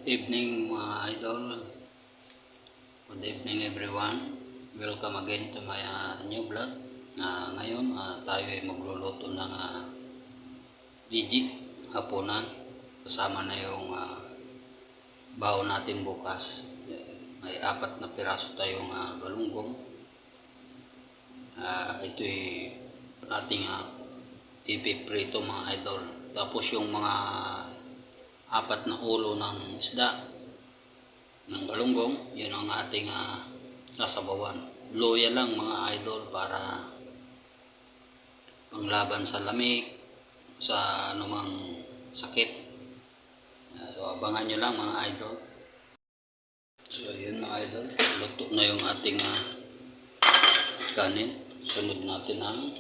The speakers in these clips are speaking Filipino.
Good evening mga idol. Good evening everyone. Welcome again to my new vlog. Ngayon tayo ay magluluto ng Gigi hapunan. Kasama na yung baon natin bukas. May 4 na piraso tayong galunggong. Ito ay ating ipiprito mga idol. Tapos yung mga 4 na ulo ng isda ng galunggong, yun ang ating sasabawan. Luya lang mga idol para panglaban sa lamig, sa anumang sakit. So abangan nyo lang mga idol. So yun mga idol, luto na yung ating kanin. Sunod natin ang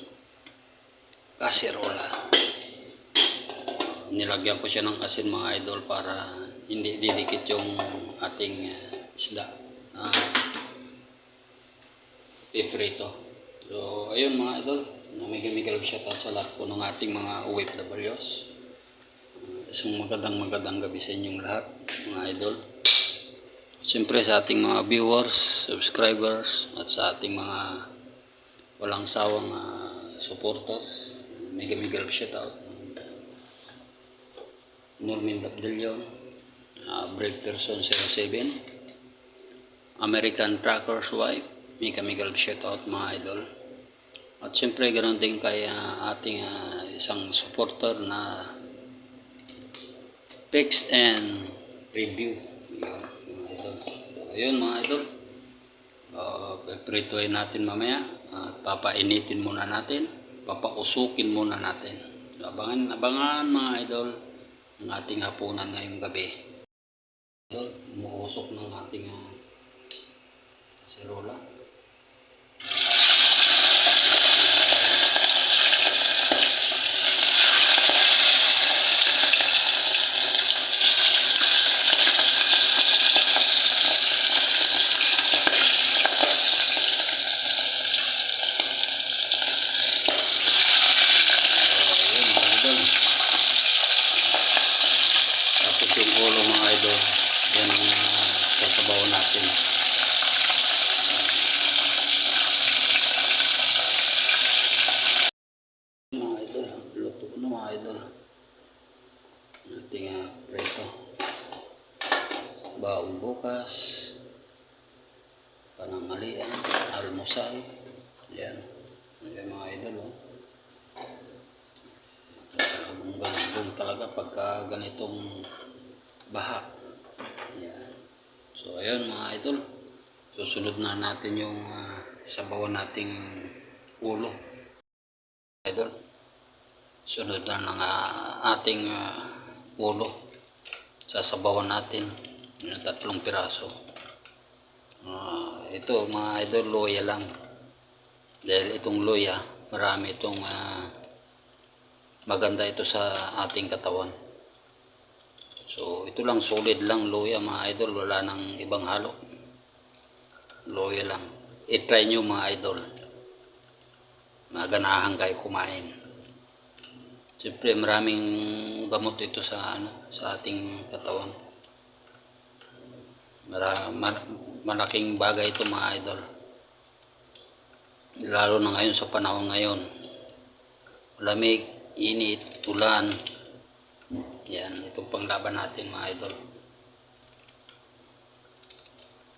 kaserola. Nilagyan ko siya ng asin mga idol para hindi didikit yung ating isda piprito. So ayun mga idol, namigay-migay shoutout sa lahat po ng ating mga OFWs. Isang magandang gabi sa inyong lahat mga idol. Siyempre sa ating mga viewers, subscribers at sa ating mga walang sawang supporters, migay-migay shoutout. Norman Dabdelion, Brave Person 07, American Tracker's Wife, Mika shoutout mga idol. At siyempre ganoon din kay ating isang supporter na Picks and Review. Yun, mga idol. So, ayun mga idol, piprituin natin mamaya at papainitin muna natin, papausukin muna natin. So, abangan mga idol ang ating hapunan ngayong gabi. Umuusok ng ating kaserola. Yung ulo mga idol, yan ang sasabaw natin. Mga idol, luto na mga idol ating preto. Baon bukas, pananghalian, almusal, yan. Yan mga idol. Ganun talaga pagka ganitong baha. Yan. So ayun mga idol, susunod na natin yung sabawan nating ulo. Idol, sunod na ng ating ulo. Sasabawan natin yung 3 piraso. Ito mga idol, loya lang. Dahil itong loya, marami itong maganda ito sa ating katawan. So ito lang, solid lang loya mga idol, wala nang ibang halo. Loya lang. I-try nyo mga idol. Maganahan kayo kumain. Siyempre maraming gamot ito sa sa ating katawan. Malaking bagay ito mga idol. Lalo na ngayon sa panahon ngayon. Lamig, init, ulan. Yan, itong panglaban natin mga idol.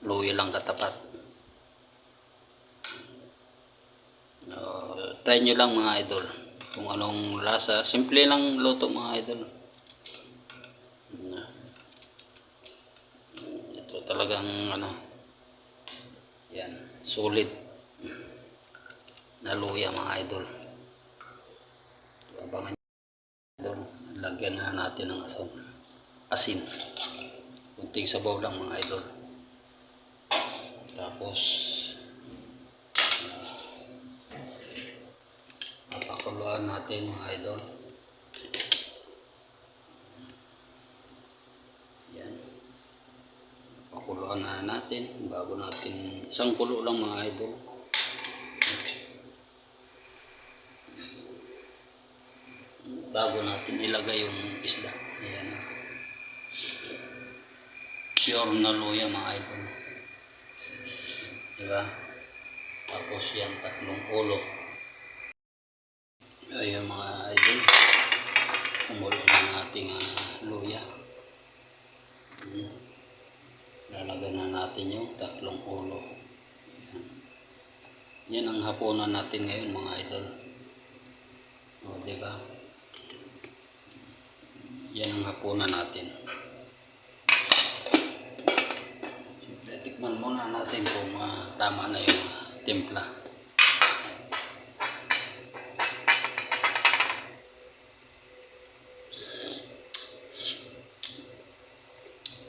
Luya lang katapat. Try nyo lang mga idol kung anong lasa. Simple lang luto mga idol. Ito talagang yan, solid na luya mga idol. Abangan idol, lagyan na natin ng asin. Kunting sabaw lang mga idol. Tapos pakuluan natin mga idol. Yan. Pakuluan na natin bago natin, isang kulo lang mga idol. Bago natin ilagay yung isda. Ayan. Pure na luya mga idol. Diba? Tapos yan, 3 ulo. Ayun mga idol. Kumulo na ating luya. Lalagyan na natin yung 3 ulo. Yan. Yan ang hapunan natin ngayon mga idol. O, diba? Yan ang hapunan natin. Tikman muna natin kung tama na yung timpla.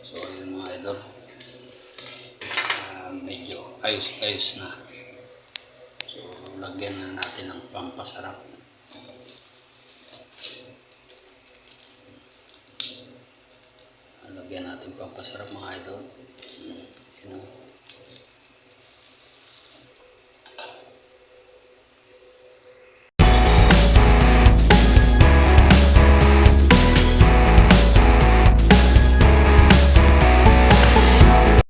So ayun mga idol, medyo ayos-ayos na. So lagyan na natin ng pampasarap. Lagyan natin pampasarap mga idol. You know.